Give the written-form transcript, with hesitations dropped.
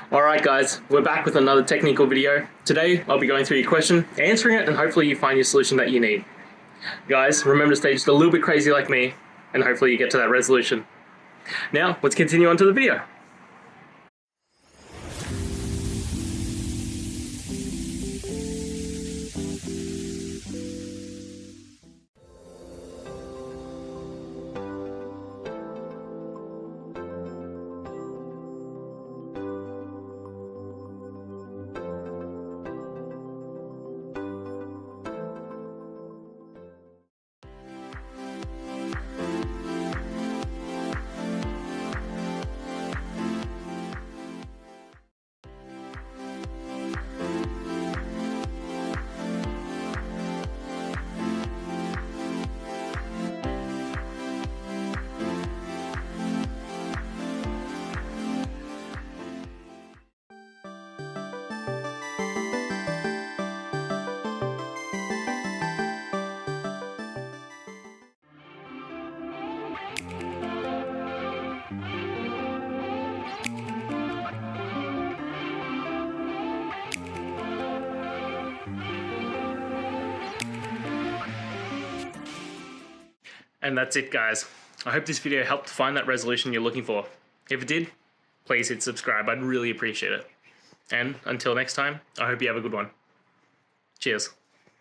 Alright guys, we're back with another technical video. Today I'll be going through your question, answering it, and hopefully you find your solution that you need. Guys, remember to stay just a little bit crazy like me, and hopefully you get to that resolution. Now, let's continue on to the video. And that's it guys. I hope this video helped find that resolution you're looking for. If it did, please hit subscribe, I'd really appreciate it. And until next time, I hope you have a good one. Cheers.